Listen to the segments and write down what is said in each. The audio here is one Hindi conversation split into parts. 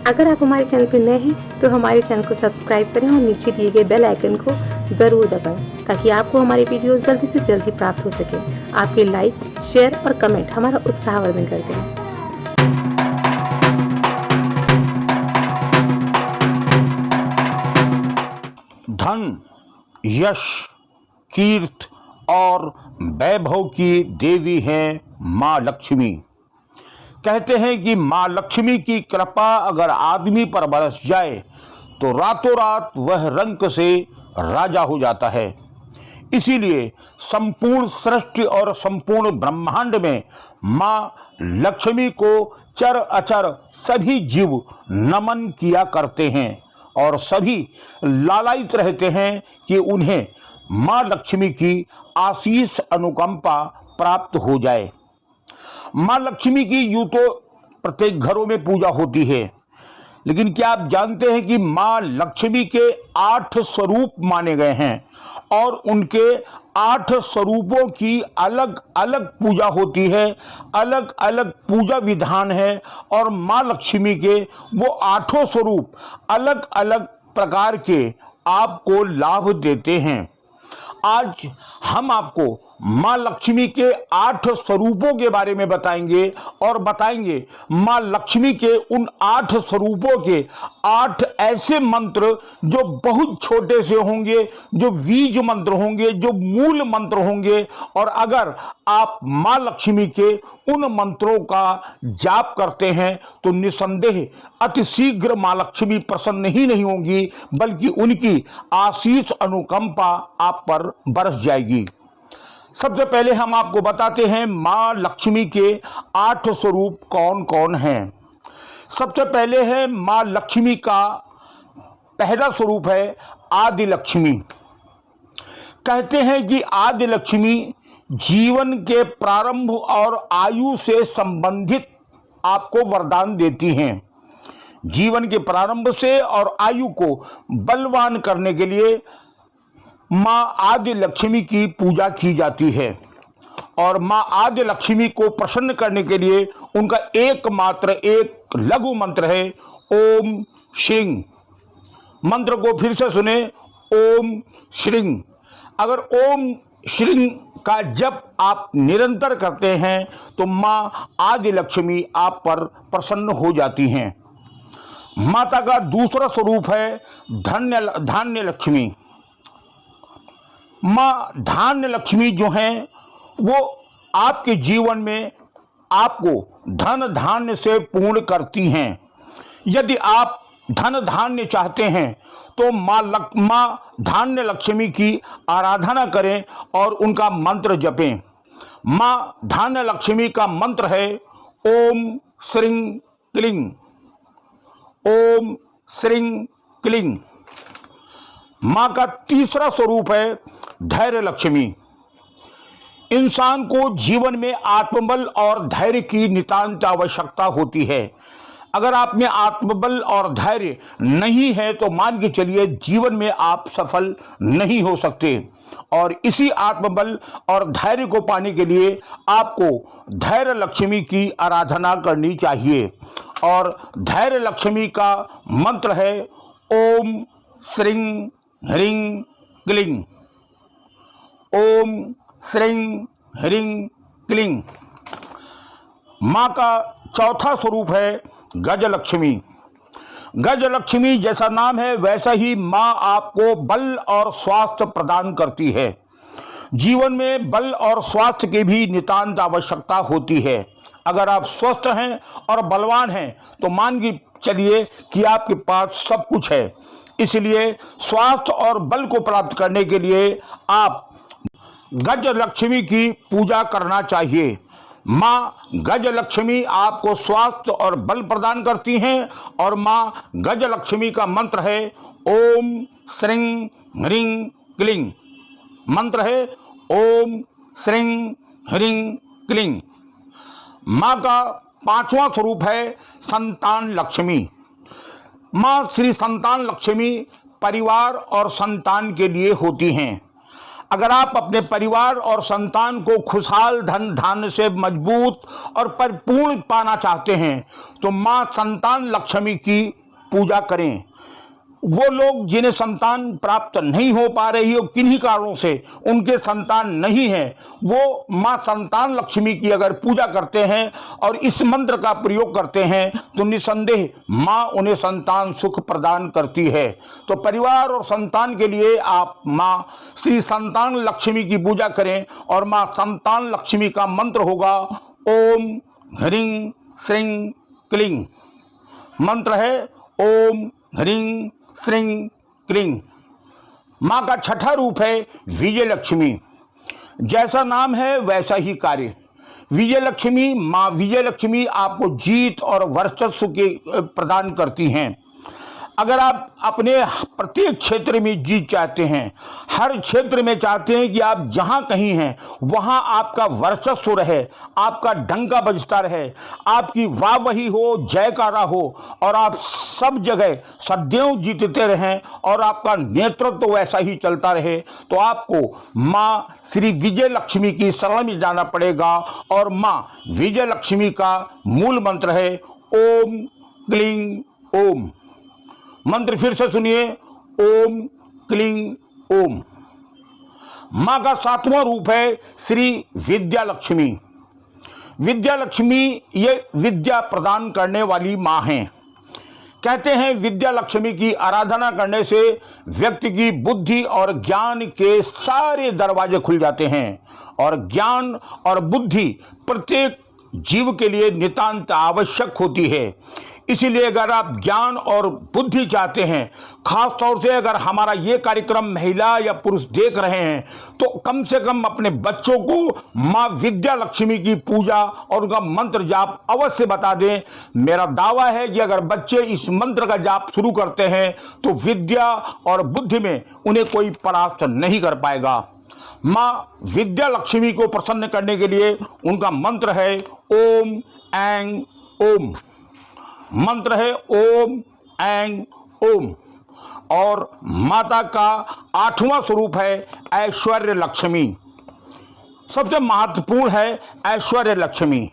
अगर आप हमारे चैनल पर नए हैं तो हमारे चैनल को सब्सक्राइब करें और नीचे दिए गए बेल आइकन को ज़रूर दबाएं ताकि आपको हमारी वीडियोस जल्दी से जल्दी प्राप्त हो सके। आपके लाइक, शेयर और कमेंट हमारा उत्साहवर्धन करते हैं। धन, यश, कीर्ति और वैभव की देवी हैं माँ लक्ष्मी। कहते हैं कि माँ लक्ष्मी की कृपा अगर आदमी पर बरस जाए तो रातों रात वह रंक से राजा हो जाता है। इसीलिए संपूर्ण सृष्टि और संपूर्ण ब्रह्मांड में माँ लक्ष्मी को चर अचर सभी जीव नमन किया करते हैं और सभी लालायित रहते हैं कि उन्हें माँ लक्ष्मी की आशीष अनुकंपा प्राप्त हो जाए। माँ लक्ष्मी की यूं तो प्रत्येक घरों में पूजा होती है, लेकिन क्या आप जानते हैं कि माँ लक्ष्मी के 8 स्वरूप माने गए हैं और उनके 8 स्वरूपों की अलग अलग पूजा होती है, अलग अलग पूजा विधान है और माँ लक्ष्मी के वो 8 स्वरूप अलग अलग प्रकार के आपको लाभ देते हैं। आज हम आपको माँ लक्ष्मी के 8 स्वरूपों के बारे में बताएंगे और बताएंगे माँ लक्ष्मी के उन 8 स्वरूपों के 8 ऐसे मंत्र जो बहुत छोटे से होंगे, जो बीज मंत्र होंगे, जो मूल मंत्र होंगे और अगर आप माँ लक्ष्मी के उन मंत्रों का जाप करते हैं तो निसंदेह अति शीघ्र माँ लक्ष्मी प्रसन्न ही नहीं होंगी बल्कि उनकी आशीष अनुकंपा आप पर बरस जाएगी। सबसे पहले हम आपको बताते हैं माँ लक्ष्मी के 8 स्वरूप कौन कौन हैं। सबसे पहले है माँ लक्ष्मी का पहला स्वरूप है आदि लक्ष्मी। कहते हैं कि आदि लक्ष्मी जीवन के प्रारंभ और आयु से संबंधित आपको वरदान देती हैं। जीवन के प्रारंभ से और आयु को बलवान करने के लिए माँ आदि लक्ष्मी की पूजा की जाती है और माँ आदि लक्ष्मी को प्रसन्न करने के लिए उनका एकमात्र एक लघु मंत्र है ओम श्रीं। मंत्र को फिर से सुने, ओम श्रीं। अगर ओम श्रीं का जप आप निरंतर करते हैं तो माँ आदि लक्ष्मी आप पर प्रसन्न हो जाती हैं। माता का दूसरा स्वरूप है धान्य लक्ष्मी। माँ धान्य लक्ष्मी जो हैं वो आपके जीवन में आपको धन धान्य से पूर्ण करती हैं। यदि आप धन धान्य चाहते हैं तो माँ धान्य लक्ष्मी की आराधना करें और उनका मंत्र जपें। माँ धान्य लक्ष्मी का मंत्र है ओम श्रीं क्लीं। ओम श्रीं क्लीं। माँ का तीसरा स्वरूप है धैर्य लक्ष्मी। इंसान को जीवन में आत्मबल और धैर्य की नितांत आवश्यकता होती है। अगर आप में आत्मबल और धैर्य नहीं है तो मान के चलिए जीवन में आप सफल नहीं हो सकते और इसी आत्मबल और धैर्य को पाने के लिए आपको धैर्य लक्ष्मी की आराधना करनी चाहिए और धैर्य लक्ष्मी का मंत्र है ओम श्रीं ह्रीं क्लीं। ओम श्रीं ह्रीं क्लीं। माँ का चौथा स्वरूप है गजलक्ष्मी। गजलक्ष्मी जैसा नाम है वैसा ही माँ आपको बल और स्वास्थ्य प्रदान करती है। जीवन में बल और स्वास्थ्य की भी नितांत आवश्यकता होती है। अगर आप स्वस्थ हैं और बलवान हैं तो मान के चलिए कि आपके पास सब कुछ है। इसलिए स्वास्थ्य और बल को प्राप्त करने के लिए आप गज लक्ष्मी की पूजा करना चाहिए। माँ गज लक्ष्मी आपको स्वास्थ्य और बल प्रदान करती हैं और माँ गज लक्ष्मी का मंत्र है ओम श्रीं ह्रीं क्लीं। मंत्र है ओम श्रीं ह्रीं क्लीं। माँ का पांचवा स्वरूप है संतान लक्ष्मी। माँ श्री संतान लक्ष्मी परिवार और संतान के लिए होती हैं। अगर आप अपने परिवार और संतान को खुशहाल धन धान्य से मजबूत और परिपूर्ण पाना चाहते हैं तो मां संतान लक्ष्मी की पूजा करें। वो लोग जिन्हें संतान प्राप्त नहीं हो पा रही हो, किन्हीं कारणों से उनके संतान नहीं है, वो मां संतान लक्ष्मी की अगर पूजा करते हैं और इस मंत्र का प्रयोग करते हैं तो निसंदेह मां उन्हें संतान सुख प्रदान करती है। तो परिवार और संतान के लिए आप मां श्री संतान लक्ष्मी की पूजा करें और मां संतान लक्ष्मी का मंत्र होगा ओम ह्रीं श्रीं क्लीं। मंत्र है ओम ह्रीं श्रीं क्लीं। मां का छठा रूप है विजय लक्ष्मी। जैसा नाम है वैसा ही कार्य। विजय लक्ष्मी, मां विजय लक्ष्मी आपको जीत और वर्चस्व के प्रदान करती हैं। अगर आप अपने प्रत्येक क्षेत्र में जीत चाहते हैं, हर क्षेत्र में चाहते हैं कि आप जहां कहीं हैं वहां आपका वर्चस्व रहे, आपका डंका बजता रहे, आपकी वाहवाही हो, जयकारा हो और आप सब जगह सदैव जीतते रहें और आपका नेतृत्व वैसा ही चलता रहे, तो आपको मां श्री विजय लक्ष्मी की शरण में जाना पड़ेगा। और मां विजय लक्ष्मी का मूल मंत्र है ओम क्लीं ओम। मंत्र फिर से सुनिए ओम क्लीं ओम। मां का सातवां रूप है श्री विद्या लक्ष्मी। विद्या लक्ष्मी ये विद्या प्रदान करने वाली मां हैं। कहते हैं विद्या लक्ष्मी की आराधना करने से व्यक्ति की बुद्धि और ज्ञान के सारे दरवाजे खुल जाते हैं और ज्ञान और बुद्धि प्रत्येक जीव के लिए नितांत आवश्यक होती है। इसीलिए अगर आप ज्ञान और बुद्धि चाहते हैं, खास तौर से अगर हमारा ये कार्यक्रम महिला या पुरुष देख रहे हैं, तो कम से कम अपने बच्चों को मां विद्या लक्ष्मी की पूजा और उनका मंत्र जाप अवश्य बता दें। मेरा दावा है कि अगर बच्चे इस मंत्र का जाप शुरू करते हैं तो विद्या और बुद्धि में उन्हें कोई परास्त नहीं कर पाएगा। मां विद्या लक्ष्मी को प्रसन्न करने के लिए उनका मंत्र है ओम ऐं ओम। मंत्र है ओम ऐं ओम। और माता का आठवां स्वरूप है ऐश्वर्य लक्ष्मी। सबसे महत्वपूर्ण है ऐश्वर्य लक्ष्मी,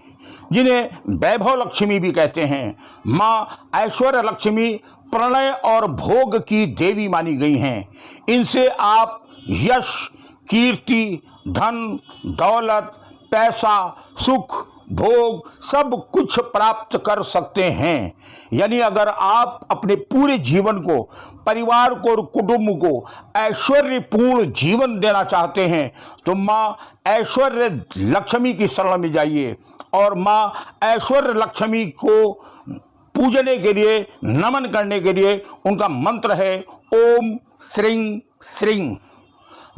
जिन्हें वैभव लक्ष्मी भी कहते हैं। मां ऐश्वर्य लक्ष्मी प्रणय और भोग की देवी मानी गई हैं। इनसे आप यश, कीर्ति, धन, दौलत, पैसा, सुख, भोग सब कुछ प्राप्त कर सकते हैं। यानी अगर आप अपने पूरे जीवन को, परिवार को और कुटुंब को ऐश्वर्यपूर्ण जीवन देना चाहते हैं तो मां ऐश्वर्य लक्ष्मी की शरण में जाइए और मां ऐश्वर्य लक्ष्मी को पूजने के लिए, नमन करने के लिए उनका मंत्र है ओम श्रीं श्रीं।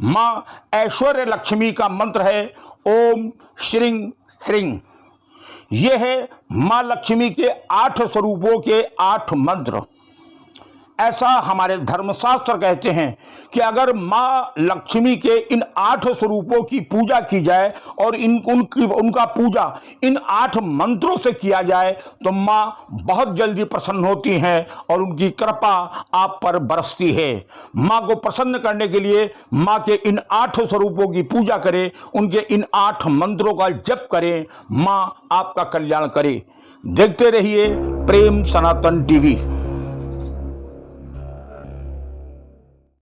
मां ऐश्वर्य लक्ष्मी का मंत्र है ओम श्रीं श्रीं। ये है मां लक्ष्मी के 8 स्वरूपों के 8 मंत्र। ऐसा हमारे धर्मशास्त्र कहते हैं कि अगर मां लक्ष्मी के इन 8 स्वरूपों की पूजा की जाए और उनका पूजा इन 8 मंत्रों से किया जाए तो मां बहुत जल्दी प्रसन्न होती हैं और उनकी कृपा आप पर बरसती है। मां को प्रसन्न करने के लिए मां के इन 8 स्वरूपों की पूजा करें, उनके इन 8 मंत्रों का जप करें। मां आपका कल्याण करे। देखते रहिए प्रेम सनातन टीवी।